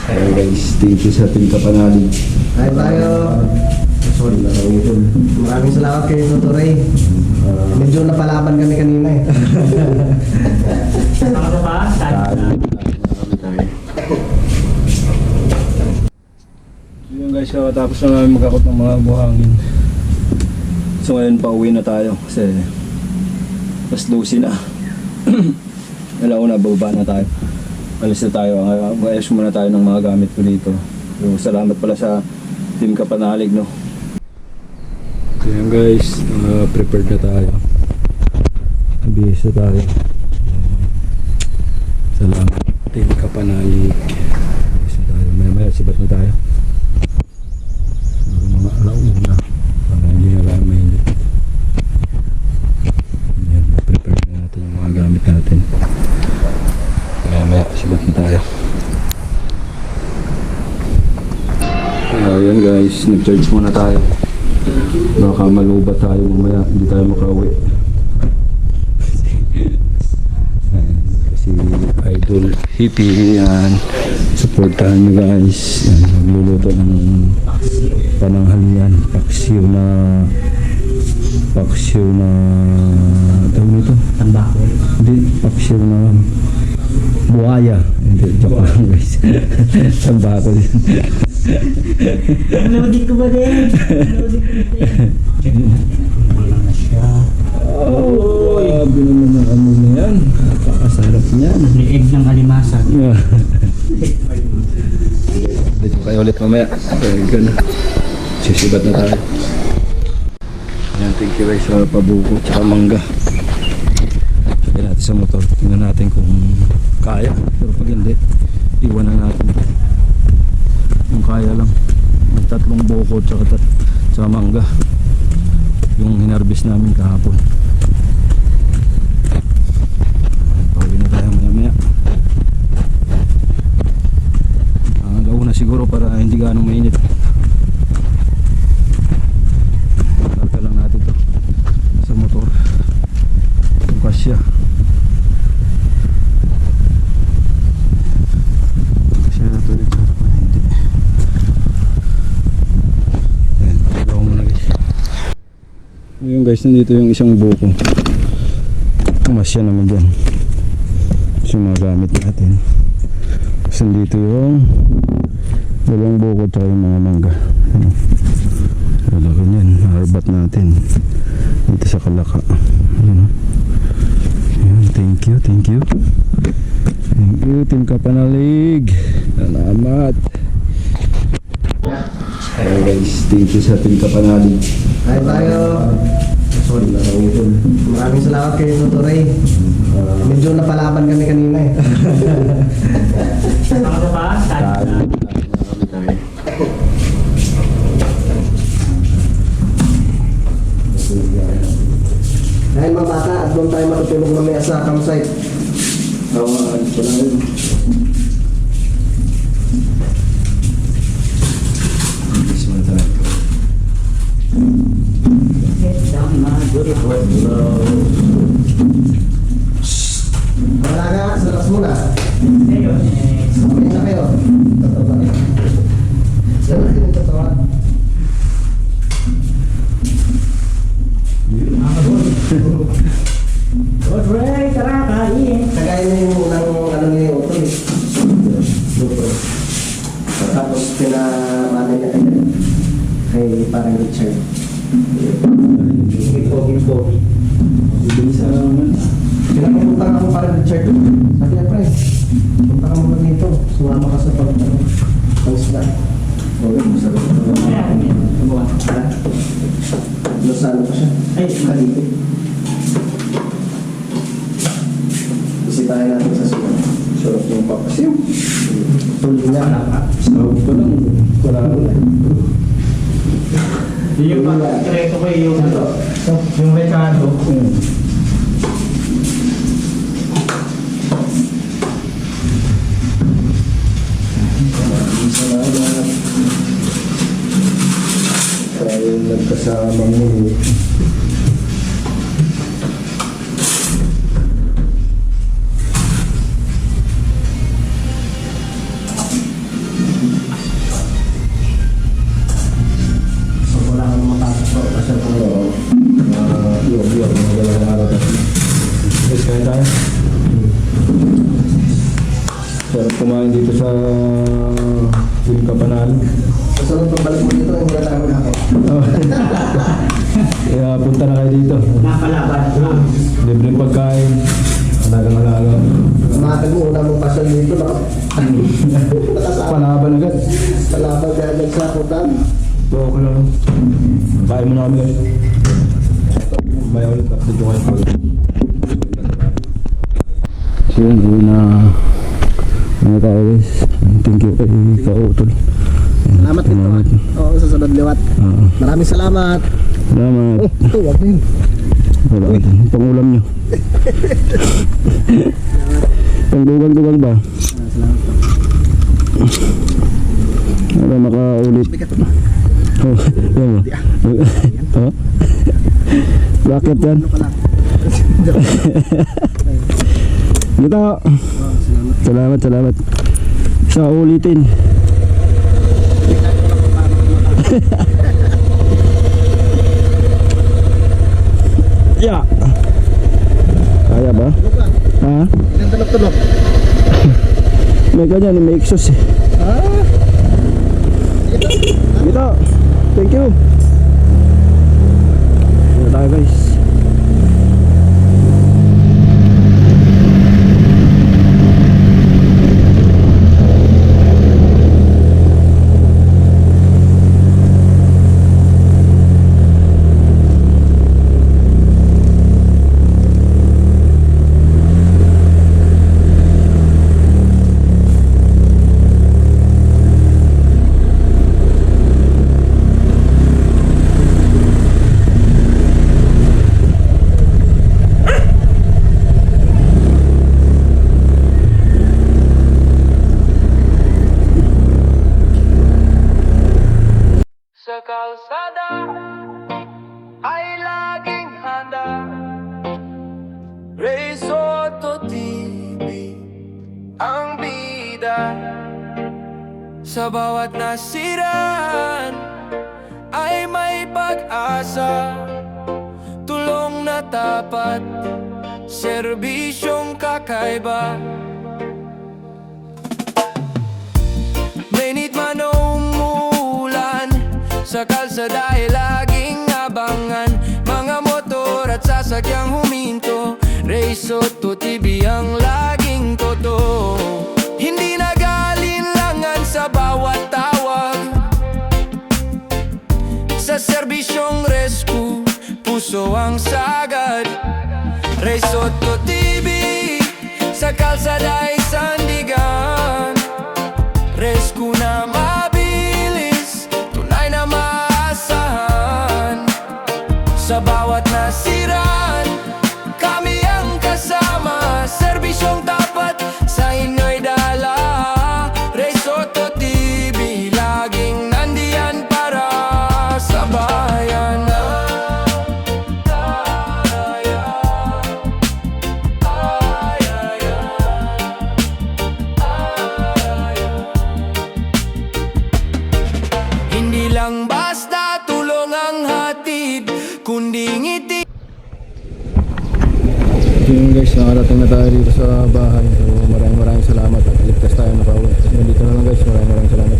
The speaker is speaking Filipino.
Ayan guys, thank you sa ating kapanalig. Ay tayo. Sorry na lang ito. Maraming salamat kay Toto Ray. Medyo napalaban kami kanina eh. Ano ba? So yun guys, tapos na namin magkakot ng mga buhangin. So ngayon pauwi na tayo kasi mas 12 na. Alauna, bababa na tayo. Alis na tayo. Ayos muna tayo ng mga gamit ko dito. So, salamat pala sa Team Kapanalig, no? So yan guys, prepared na tayo. Nabihis na tayo. Salamat Team Kapanalig. Nabihis na tayo. Maya sibat na tayo. Siguro mga alauna para hindi na lang mainit. Yan, prepared na natin yung mga gamit natin. Maya sibat na tayo. Ayan guys, nag-charge muna tayo. Baka malubat tayo mamaya, hindi tayo makauwi. Kasi Idol Hippie yan. Supportahan nyo guys. Yan, nagluluto ng pananghalian. Paksiw na tawag nito? Tambako. Hindi, paksiw na buhaya. Hindi, joke lang guys. Tambako din. Nalawagin ko ba din? Wala na siya. Oh, grabe naman ang ano na yan. Napakasarap niyan. Liig ng alimasag. Dito kayo ulit mamaya. Ganun. Sisibat na tayo. Yan, thank you guys sa pabuko tsaka mangga. Lagyan natin sa motor. Tingnan natin kung kaya. Pero pag hindi, iwan na natin. Kung kaya lang. May 3 buko tsaka mangga. Yung hinarbis namin kahapon. Pauwi na tayo maya. Launa siguro para hindi ganong mainit. Larga lang natin to sa motor. Bukas siya. Siya na to dito. Hindi. Ayan, pagawa muna guys. Ayun guys, nandito yung isang buko. Masya naman dyan. Kasi mga gamit natin. Tapos nandito yung 2 buko tsaka yung mga mangga. Lalaki yan. Harbat natin. Dito sa Kalaka. Ayun. Ayun, thank you. Thank you Team Kapanalig. Salamat. Ayun guys, thank you sa Team Kapanalig. Ay tayo. Sorry na lang ito. Maraming salamat kay Toto Ray. Medyo napalaban kami kanina eh. Ano ba? Dahil mga bata at doon tayo matutulog mamaya sa campsite. Awan ko lang yun. Bis muna tayo. Wala nga, sa labas muna. Okay na kayo. Tatawa. Sana kayo tatawa. Good Ray, tara, kain. Kagaya na yung unang ano niya yung utol eh. Super. Tapos pinamana niya kay parang Richard. Pogi. Bibilisan lang naman. Pinapunta ka mo parang Richard. Sabi niya, pre, punta ka muna dito. Sumama ka sa pang-isla. Oo, masarap. Lusano pa siya. Ay, Cavite. Bisitahin natin sa sulat. Sarap yung paksiw. Tuloy niya. Sarap pa lang. Wala lang. Yung pagkreto ko yung Ricardo. Salamat. Tayo nagkasama mo. dito sa Team Kapanalo. Kasunod pagbalik mo dito, hindi na tayo mag-akit. Oh. Kaya punta na kayo dito. Napalaban. Libreng pagkain. Alagang-alaga. Matag mo, una mong pasal dito, nakasama. Palaban agad. Palaban ka agad sa kutan. So, okay lang. Kain mo na kami guys. May ulit update ko kayo. So yun, uwi na tayo guys. Thank you kay Kautol. Salamat din po. Oo, sa sunod liwat. Maraming salamat. Salamat. Oh, ito, wag na yun. Salamat. Pangulam nyo. Pangdugang-dugang ba? Salamat po. Para makaulit. Bigat. Oh, yan mo. Oh? Bakit yan? Ano pala? Dito. Salamat. Salamat. Sa ulitin. Ya. Kaya ba? Ha? Ilan tulog-tulog? May ganyan, may exhaust eh. Dito. Thank you. Dito tayo guys. Sa kalsada ay laging handa. Ray Soto TV ang bida. Sa bawat nasiran ay may pag-asa. Tulong na tapat, serbisyong kakaiba. Mainit man o umulan, sa kalsada ay laging abangan. Mga motor at sasakyang huminto, Ray Soto TV ang laging totoo. Hindi nag-aalinlangan sa bawat tawag. Sa serbisyong rescue, puso ang sagad. Ray Soto TV, sa kalsada ay sandigan. Rescue na mabilis, tunay na maasahan. Sa bawat nasiran, kami ang kasama. Serbisyong tapat, sa inyo'y dala. Ray Soto TV, laging nandiyan para sa bayan. Hindi lang basta tulong ang hatid, kundi ngiti. So yun guys, nakarating na tayo dito sa bahay. So maraming salamat at ligtas tayo nakauwi. Nandito na lang guys, maraming salamat.